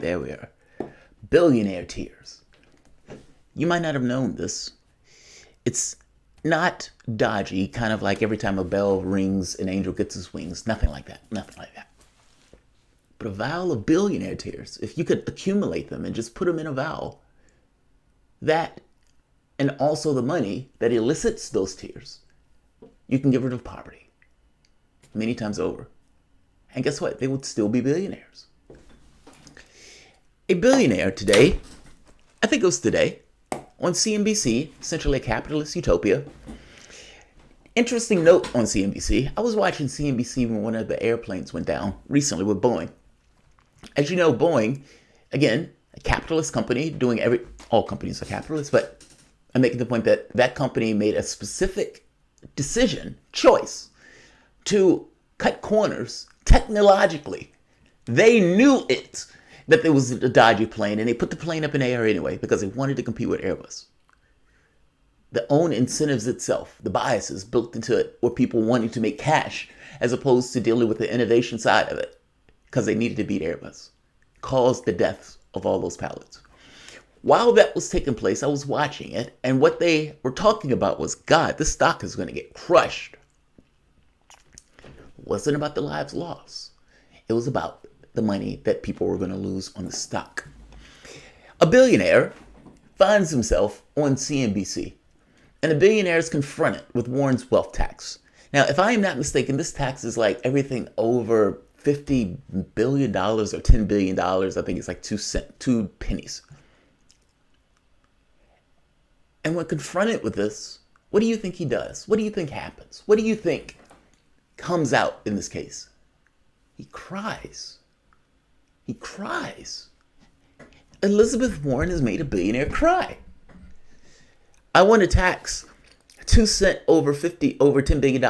There we are. Billionaire tears. You might not have known this. It's not dodgy, kind of like every time a bell rings, an angel gets his wings. Nothing like that. Nothing like that. But a vial of billionaire tears, if you could accumulate them and just put them in a vial, that, and also the money that elicits those tears, you can get rid of poverty many times over. And guess what? They would still be billionaires. A billionaire today, I think it was today, on CNBC, essentially a capitalist utopia. Interesting note on CNBC. I was watching CNBC when one of the airplanes went down recently with Boeing. As you know, Boeing, again, a capitalist company doing all companies are capitalists, but I'm making the point that that company made a specific choice to cut corners technologically. They knew it, that there was a dodgy plane, and they put the plane up in the air anyway because they wanted to compete with Airbus. The own incentives itself, the biases built into it, were people wanting to make cash as opposed to dealing with the innovation side of it because they needed to beat Airbus, caused the deaths of all those pilots. While that was taking place, I was watching it, and what they were talking about was, God, this stock is going to get crushed. It wasn't about the lives lost. It was about the money that people were going to lose on the stock. A billionaire finds himself on CNBC, and the billionaire is confronted with Warren's wealth tax. Now, if I am not mistaken, this tax is like everything over $50 billion or $10 billion. I think it's like 2 pennies. And when confronted with this, what do you think he does? What do you think happens? What do you think comes out in this case? He cries. He cries. Elizabeth Warren has made a billionaire cry. I want to tax 2 cents over $10 billion.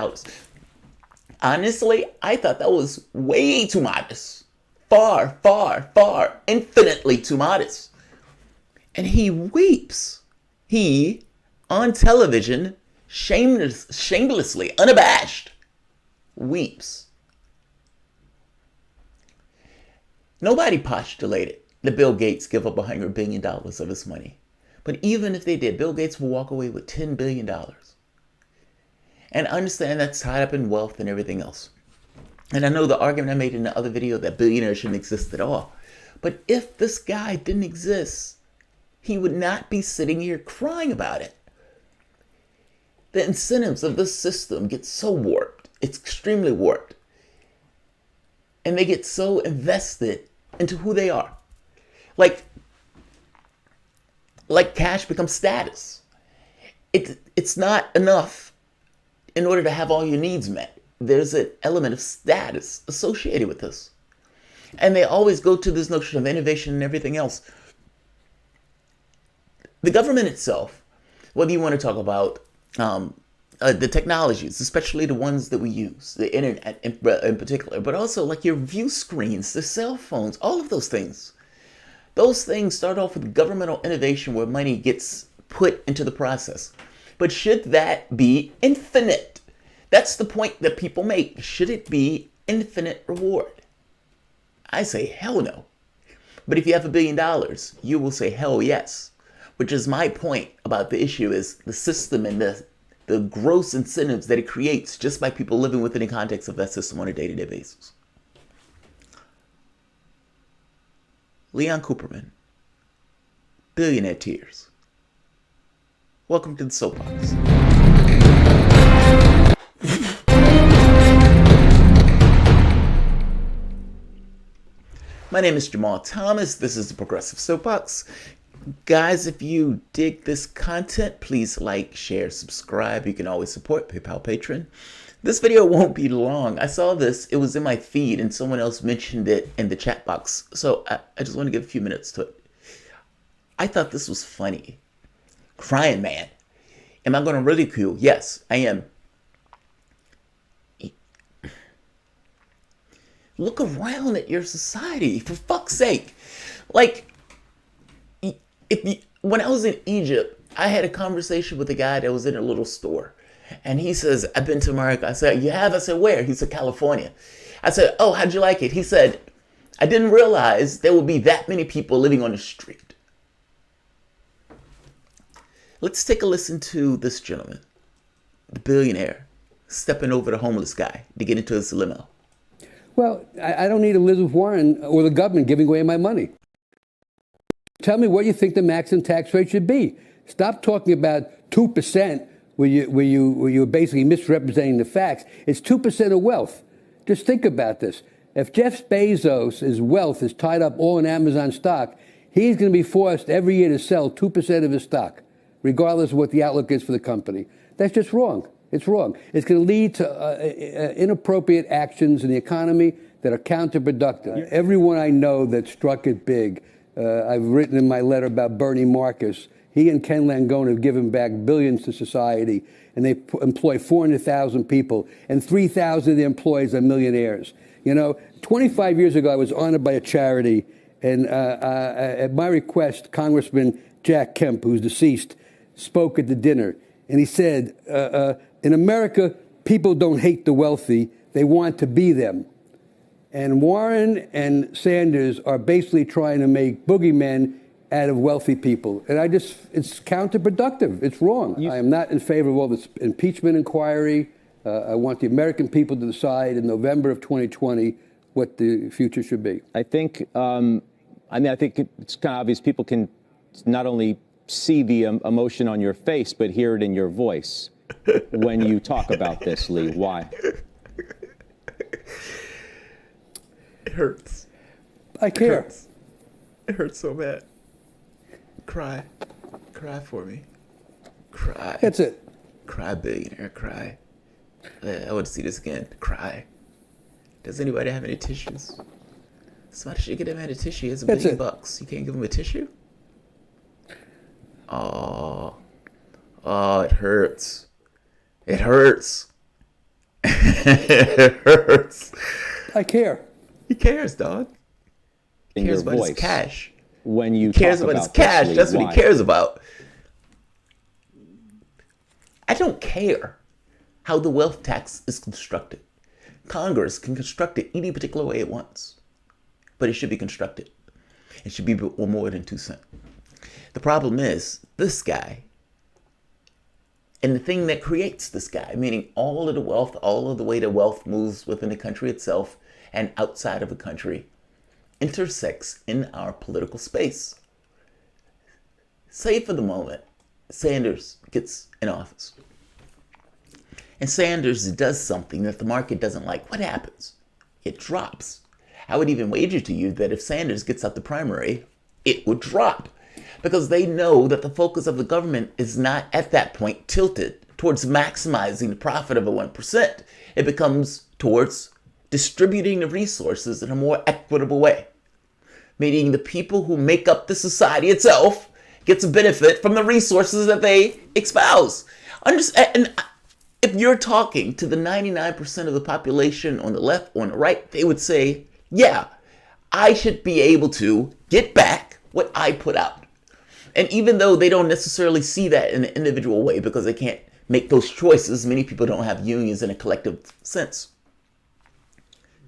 Honestly, I thought that was way too modest. Far, far, far, infinitely too modest. And he weeps. He, on television, shamelessly, unabashed, weeps. Nobody postulated that Bill Gates give up $100 billion of his money. But even if they did, Bill Gates will walk away with $10 billion. And I understand that's tied up in wealth and everything else. And I know the argument I made in the other video that billionaires shouldn't exist at all. But if this guy didn't exist, he would not be sitting here crying about it. The incentives of this system get so warped. It's extremely warped. And they get so invested into who they are. Like cash becomes status. It's not enough in order to have all your needs met. There's an element of status associated with this. And they always go to this notion of innovation and everything else. The government itself, whether you want to talk about the technologies, especially the ones that we use, the internet in particular, but also like your view screens, the cell phones, all of those things. Those things start off with governmental innovation where money gets put into the process. But should that be infinite? That's the point that people make. Should it be infinite reward? I say hell no. But if you have $1 billion, you will say hell yes. Which is my point about the issue is the system and the gross incentives that it creates just by people living within the context of that system on a day-to-day basis. Leon Cooperman, Billionaire Tears. Welcome to the Soapbox. My name is Jamarl Thomas. This is the Progressive Soapbox. Guys, if you dig this content, please like, share, subscribe. You can always support PayPal Patron. This video won't be long. I saw this. It was in my feed and someone else mentioned it in the chat box. So I just want to give a few minutes to it. I thought this was funny. Crying man. Am I going to ridicule? Yes, I am. Look around at your society, for fuck's sake. Like, when I was in Egypt, I had a conversation with a guy that was in a little store. And he says, I've been to America. I said, you have? I said, where? He said, California. I said, oh, how'd you like it? He said, I didn't realize there would be that many people living on the street. Let's take a listen to this gentleman, the billionaire, stepping over the homeless guy to get into his limo. Well, I don't need Elizabeth Warren or the government giving away my money. Tell me what you think the maximum tax rate should be. Stop talking about 2% where you're basically misrepresenting the facts. It's 2% of wealth. Just think about this. If Jeff Bezos' wealth is tied up all in Amazon stock, he's going to be forced every year to sell 2% of his stock, regardless of what the outlook is for the company. That's just wrong. It's wrong. It's going to lead to inappropriate actions in the economy that are counterproductive. Yeah. Everyone I know that struck it big, I've written in my letter about Bernie Marcus. He and Ken Langone have given back billions to society, and they employ 400,000 people, and 3,000 of the employees are millionaires. 25 years ago, I was honored by a charity, and at my request, Congressman Jack Kemp, who's deceased, spoke at the dinner. And he said, in America, people don't hate the wealthy. They want to be them. And Warren and Sanders are basically trying to make boogeymen out of wealthy people. And it's counterproductive. It's wrong. I am not in favor of all this impeachment inquiry. I want the American people to decide in November of 2020 what the future should be. I think, I think it's kind of obvious people can not only see the emotion on your face, but hear it in your voice when you talk about this, Lee. Why? It hurts. I care. It hurts so bad. Cry. Cry for me. Cry. That's it. Cry, billionaire. Cry. I want to see this again. Cry. Does anybody have any tissues? Somebody should get him a tissue. It's $1 billion bucks. You can't give him a tissue? Oh, it hurts. It hurts. It hurts. I care. He cares, dog. He cares about his cash. When you he cares about his cash. That's what he cares about. I don't care how the wealth tax is constructed. Congress can construct it any particular way it wants, but it should be constructed. It should be more than 2 cents. The problem is this guy and the thing that creates this guy, meaning all of the wealth, all of the way the wealth moves within the country itself and outside of the country, intersects in our political space. Say for the moment, Sanders gets in office. And Sanders does something that the market doesn't like. What happens? It drops. I would even wager to you that if Sanders gets out the primary, it would drop. Because they know that the focus of the government is not at that point tilted towards maximizing the profit of a 1%. It becomes towards distributing the resources in a more equitable way. Meaning the people who make up the society itself gets a benefit from the resources that they espouse. And if you're talking to the 99% of the population on the left or on the right, they would say, yeah, I should be able to get back what I put out. And even though they don't necessarily see that in an individual way because they can't make those choices, many people don't have unions in a collective sense.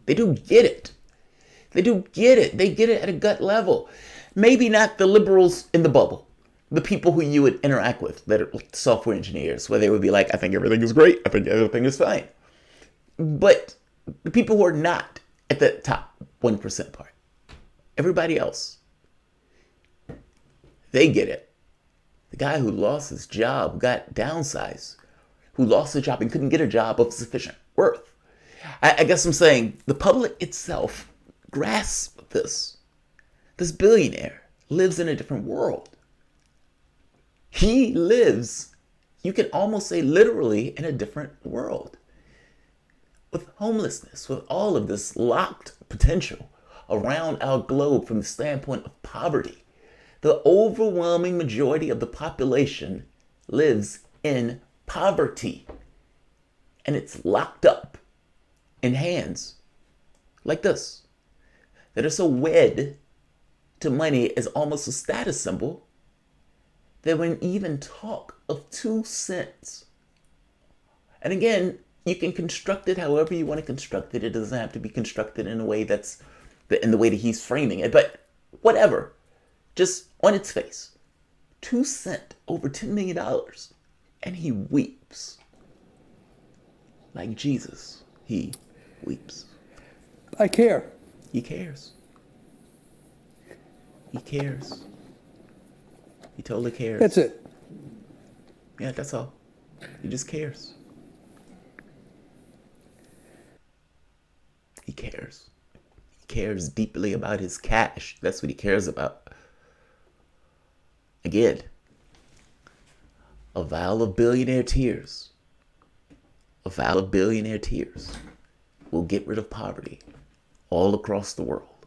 They do get it. They do get it. They get it at a gut level. Maybe not the liberals in the bubble, the people who you would interact with that are software engineers, where they would be like, I think everything is great. I think everything is fine. But the people who are not at the top 1% part, everybody else, they get it. The guy who lost his job, got downsized, who lost his job and couldn't get a job of sufficient worth. I guess I'm saying the public itself grasps this. This billionaire lives in a different world. He lives, you can almost say literally, in a different world. With homelessness, with all of this locked potential around our globe from the standpoint of poverty, the overwhelming majority of the population lives in poverty. And it's locked up in hands like this, that are so wed to money as almost a status symbol that when even talk of 2 cents. And again, you can construct it however you want to construct it. It doesn't have to be constructed in a way that's in the way that he's framing it, but whatever. Just on its face. 2 cents, over $10 million. And he weeps. Like Jesus, he weeps. I care. He cares. He cares. He totally cares. That's it. Yeah, that's all. He just cares. He cares. He cares deeply about his cash. That's what he cares about. Again, a vial of billionaire tears. A vial of billionaire tears will get rid of poverty all across the world.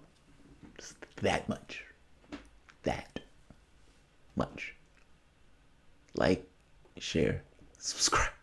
Just that much. That much. Like, share, subscribe.